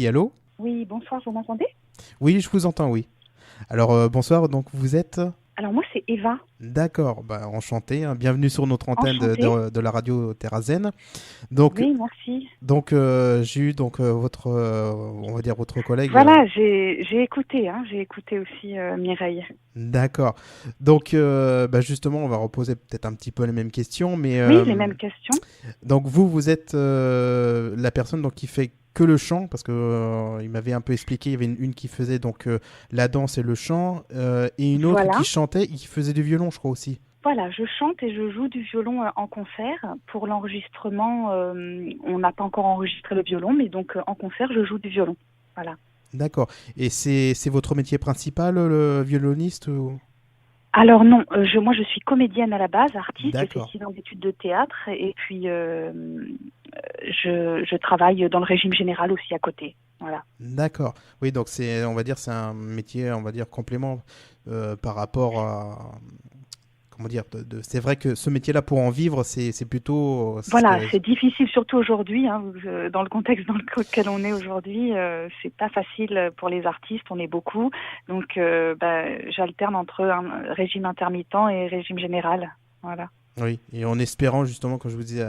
allô? Oui, bonsoir, vous m'entendez? Oui, je vous entends, oui. Alors, bonsoir, donc vous êtes? Alors moi, c'est Eva. D'accord, enchanté, hein. Bienvenue sur notre antenne Enchantée. de la radio Terrazen. Donc, Oui, merci. j'ai eu votre, on va dire votre collègue. Voilà, j'ai écouté, hein, j'ai écouté aussi Mireille. D'accord. Donc, justement, on va reposer peut-être un petit peu les mêmes questions, mais Oui, les mêmes questions. donc vous êtes la personne donc qui fait que le chant, parce que il m'avait un peu expliqué, il y avait une qui faisait donc la danse et le chant, et une autre qui Voilà. chantait et qui faisait du violon, je crois aussi. Voilà, je chante et je joue du violon en concert. Pour l'enregistrement, on n'a pas encore enregistré le violon, mais donc en concert, je joue du violon. Voilà. D'accord. Et c'est votre métier principal, le violoniste ou... Alors non, moi je suis comédienne à la base, artiste, j'ai fait D'accord. 6 ans d'études de théâtre et puis je travaille dans le régime général aussi à côté. Voilà. D'accord. Oui, donc on va dire, c'est un métier, on va dire, complément par rapport à, comment dire, c'est vrai que ce métier-là, pour en vivre, c'est plutôt, Voilà, c'est difficile surtout aujourd'hui, hein, dans le contexte dans lequel on est aujourd'hui, c'est pas facile pour les artistes, on est beaucoup, donc j'alterne entre un régime intermittent et régime général, voilà. Oui, et en espérant justement, comme je vous disais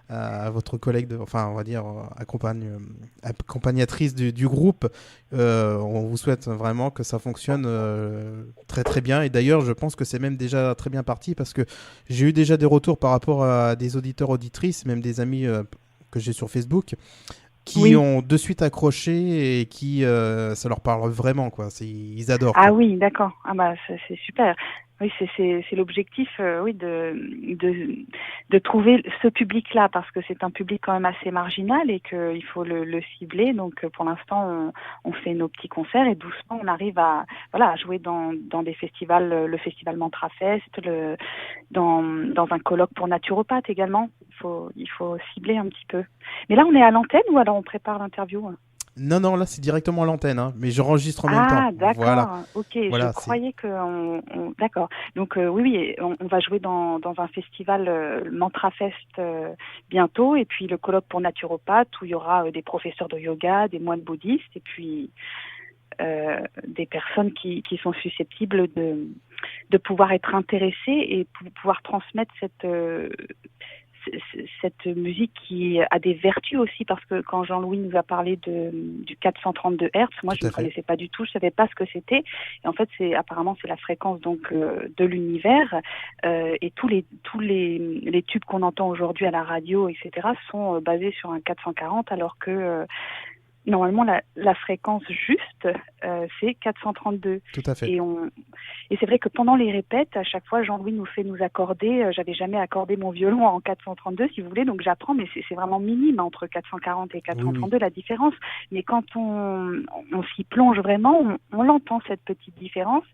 à votre collègue, enfin on va dire accompagnatrice du groupe, on vous souhaite vraiment que ça fonctionne très très bien. Et d'ailleurs, je pense que c'est même déjà très bien parti parce que j'ai eu déjà des retours par rapport à des auditeurs, auditrices, même des amis que j'ai sur Facebook, qui Oui. ont de suite accroché et qui ça leur parle vraiment quoi. Ils adorent Ah quoi. oui, d'accord. Ah bah c'est super. Oui, c'est l'objectif, oui, de trouver ce public-là parce que c'est un public quand même assez marginal et qu'il faut le cibler. Donc pour l'instant, on fait nos petits concerts et doucement on arrive à jouer dans des festivals, le festival Mantrafest, dans un colloque pour naturopathes également. Il faut cibler un petit peu. Mais là, on est à l'antenne ou alors on prépare l'interview? Non, non, là c'est directement à l'antenne, hein, mais j'enregistre en même temps. Ah, Voilà, d'accord. Ok, je voilà, c'est. croyais que d'accord. Donc oui, on va jouer dans un festival Mantrafest bientôt, et puis le colloque pour naturopathes où il y aura des professeurs de yoga, des moines bouddhistes, et puis des personnes qui sont susceptibles de pouvoir être intéressées et pouvoir transmettre cette musique qui a des vertus aussi, parce que quand Jean-Louis nous a parlé du 432 Hz, moi Tout je à ne fait. connaissais pas du tout, je savais pas ce que c'était. Et en fait, apparemment c'est la fréquence donc de l'univers, et tous les tubes qu'on entend aujourd'hui à la radio, etc., sont basés sur un 440, alors que normalement la fréquence juste c'est 432. Tout à fait. Et c'est vrai que pendant les répètes, à chaque fois Jean-Louis nous fait nous accorder, j'avais jamais accordé mon violon en 432 si vous voulez, donc j'apprends, mais c'est vraiment minime entre 440 et Oui, oui. 432 la différence. Mais quand on s'y plonge vraiment, on l'entend cette petite différence.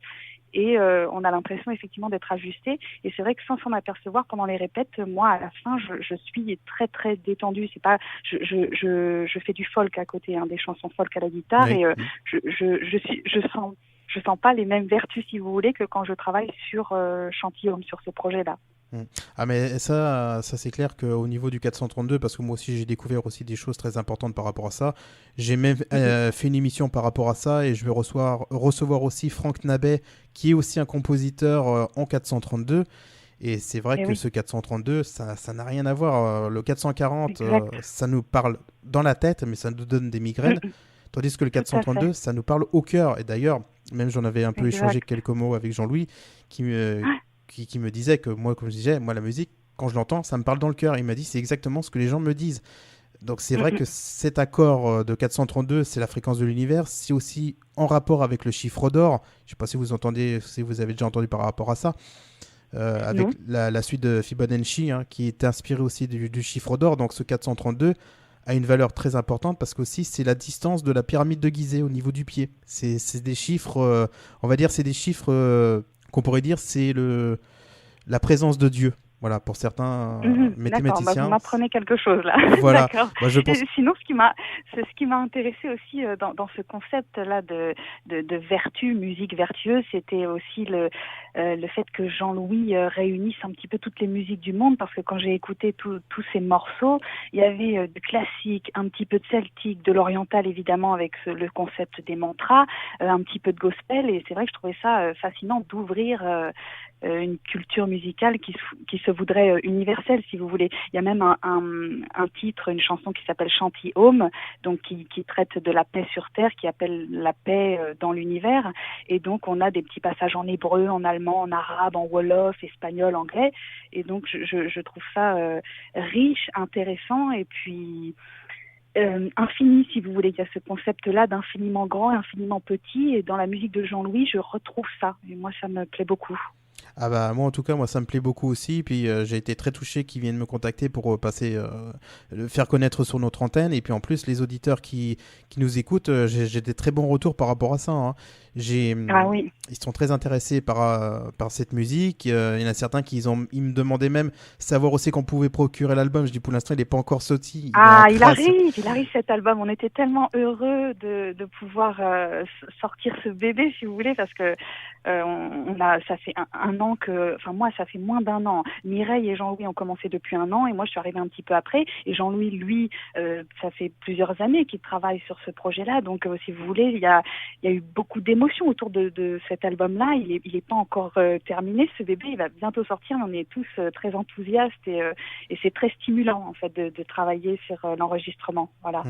Et on a l'impression effectivement d'être ajusté. Et c'est vrai que sans s'en apercevoir pendant les répètes, moi à la fin, je suis très très détendue. C'est pas, je fais du folk à côté, hein, des chansons folk à la guitare, Oui. et je sens pas les mêmes vertus, si vous voulez, que quand je travaille sur Chantillon, sur ce projet-là. Mm. Ah mais ça c'est clair qu'au niveau du 432, parce que moi aussi j'ai découvert aussi des choses très importantes par rapport à ça. J'ai même Mhm. fait une émission par rapport à ça et je vais recevoir aussi Franck Nabet, qui est aussi un compositeur en 432. Et c'est vrai Et que oui, ce 432, ça n'a rien à voir. Le 440, exact. ça nous parle dans la tête, mais ça nous donne des migraines. Mhm. Tandis que le Tout à fait, 432, ça nous parle au cœur. Et d'ailleurs, même j'en avais un peu échangé exact. quelques mots avec Jean-Louis, qui me, Ah, qui me disait que moi, comme je disais, moi la musique, quand je l'entends, ça me parle dans le cœur. Il m'a dit, c'est exactement ce que les gens me disent. Donc c'est vrai mhm. que cet accord de 432, c'est la fréquence de l'univers. C'est aussi en rapport avec le chiffre d'or. Je ne sais pas si vous entendez, si vous avez déjà entendu par rapport à ça. Avec Non, la suite de Fibonacci, hein, qui est inspirée aussi du chiffre d'or. Donc ce 432 a une valeur très importante parce qu'aussi c'est la distance de la pyramide de Gizeh au niveau du pied. C'est des chiffres, on va dire, c'est des chiffres qu'on pourrait dire c'est la présence de Dieu. Voilà, pour certains D'accord, mathématiciens. vous m'apprenez quelque chose là. Voilà, D'accord. je pense. Sinon, ce qui m'a intéressé aussi dans ce concept-là de vertu, musique vertueuse, c'était aussi le fait que Jean-Louis réunisse un petit peu toutes les musiques du monde, parce que quand j'ai écouté tous ces morceaux, il y avait du classique, un petit peu de celtique, de l'oriental évidemment avec le concept des mantras, un petit peu de gospel, et c'est vrai que je trouvais ça fascinant d'ouvrir une culture musicale qui se voudrait universelle, si vous voulez. Il y a même un titre, une chanson qui s'appelle Chanty-Home, donc qui traite de la paix sur Terre, qui appelle la paix dans l'univers. Et donc, on a des petits passages en hébreu, en allemand, en arabe, en wolof, espagnol, anglais. Et donc, je trouve ça riche, intéressant, et puis infini, si vous voulez. Il y a ce concept-là d'infiniment grand, infiniment petit, et dans la musique de Jean-Louis, je retrouve ça. Et moi, ça me plaît beaucoup. Ah bah moi en tout cas moi ça me plaît beaucoup aussi, puis j'ai été très touché qu'ils viennent me contacter pour le faire connaître sur notre antenne, et puis en plus les auditeurs qui nous écoutent, j'ai des très bons retours par rapport à ça, hein. Oui. Ils sont très intéressés par cette musique, il y en a certains ils me demandaient même savoir aussi qu'on pouvait procurer l'album. Je dis pour l'instant il n'est pas encore sorti. Il arrive cet album, on était tellement heureux de pouvoir sortir ce bébé, si vous voulez, parce que ça fait un an moi ça fait moins d'un an. Mireille et Jean-Louis ont commencé depuis un an, et moi je suis arrivée un petit peu après, et Jean-Louis lui ça fait plusieurs années qu'il travaille sur ce projet-là, donc si vous voulez il y a eu beaucoup d'émotions autour de cet album-là. Il est pas encore terminé, ce bébé, il va bientôt sortir, on est tous très enthousiastes, et c'est très stimulant en fait de travailler sur l'enregistrement, voilà.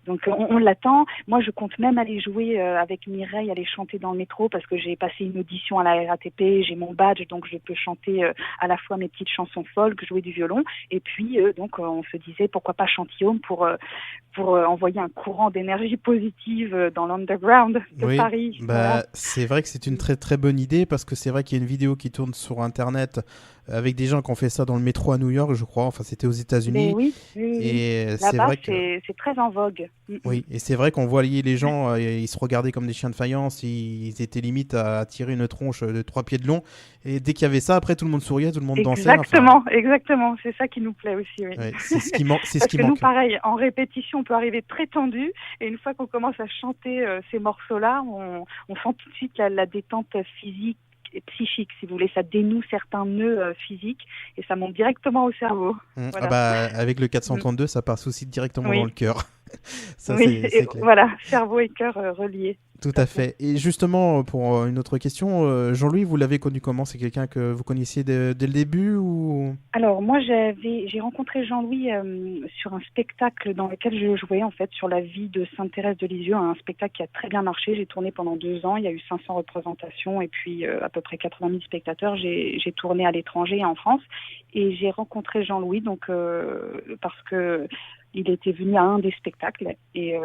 Donc on l'attend. Moi, je compte même aller jouer avec Mireille, aller chanter dans le métro, parce que j'ai passé une audition à la RATP, j'ai mon badge, donc je peux chanter à la fois mes petites chansons folk, jouer du violon, et puis donc on se disait pourquoi pas Chanty-Home pour envoyer un courant d'énergie positive dans l'underground de Paris. Voilà. C'est vrai que c'est une très très bonne idée, parce que c'est vrai qu'il y a une vidéo qui tourne sur internet avec des gens qui ont fait ça dans le métro à New York, je crois. Enfin, c'était aux États-Unis. Oui. Et c'est vrai c'est très en vogue. Oui, et c'est vrai qu'on voyait les gens, ils se regardaient comme des chiens de faïence, ils étaient limite à tirer une tronche de 3 pieds de long. Et dès qu'il y avait ça, après tout le monde souriait, tout le monde dansait. Exactement. C'est ça qui nous plaît aussi. Oui. Ouais, c'est ce qui manque. Parce que nous, pareil, en répétition, on peut arriver très tendu, et une fois qu'on commence à chanter ces morceaux-là, on sent tout de suite la détente physique et psychique, si vous voulez. Ça dénoue certains nœuds physiques, et ça monte directement au cerveau. Voilà. Avec le 432, ça passe aussi directement dans le cœur. Ça, c'est clair. Voilà, cerveau et cœur reliés. Tout à fait. Et justement, pour une autre question, Jean-Louis, vous l'avez connu comment? C'est quelqu'un que vous connaissiez dès le début, ou... Alors moi, j'ai rencontré Jean-Louis sur un spectacle dans lequel je jouais, en fait, sur la vie de Sainte-Thérèse de Lisieux, un spectacle qui a très bien marché. J'ai tourné pendant 2 ans, il y a eu 500 représentations, et puis à peu près 80 000 spectateurs. J'ai tourné à l'étranger et en France, et j'ai rencontré Jean-Louis donc parce que il était venu à un des spectacles, et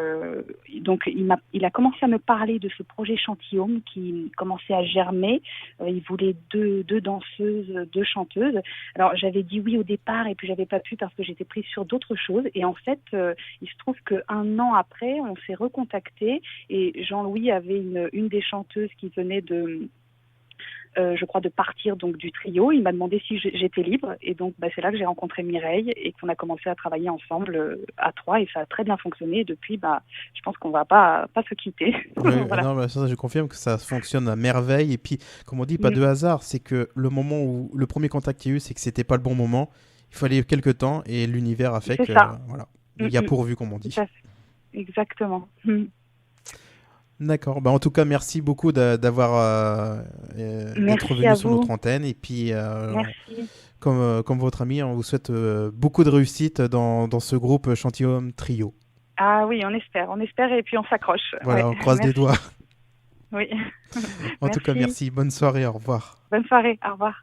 donc il a commencé à me parler de ce projet Chanty-Home qui commençait à germer. Il voulait deux danseuses, 2 chanteuses. Alors j'avais dit oui au départ, et puis j'avais pas pu parce que j'étais prise sur d'autres choses, et en fait il se trouve qu'un an après on s'est recontacté, et Jean-Louis avait une des chanteuses qui venait je crois de partir donc du trio. Il m'a demandé si j'étais libre, et donc c'est là que j'ai rencontré Mireille et qu'on a commencé à travailler ensemble à 3, et ça a très bien fonctionné, et depuis je pense qu'on va pas se quitter. Oui, voilà. Non, ça, je confirme que ça fonctionne à merveille, et puis comme on dit, pas de hasard, c'est que le moment où le premier contact qu'il y a eu, c'est que c'était pas le bon moment, il fallait quelques temps, et l'univers a fait que voilà, il y a pourvu, comme on dit. Exactement. D'accord. En tout cas, merci beaucoup d'être venu sur notre antenne. Et puis, comme votre ami, on vous souhaite beaucoup de réussite dans ce groupe Chanty-Home Trio. Ah oui, on espère, et puis on s'accroche. Voilà, on croise les doigts. Oui. En tout cas, merci. Bonne soirée, au revoir. Bonne soirée, au revoir.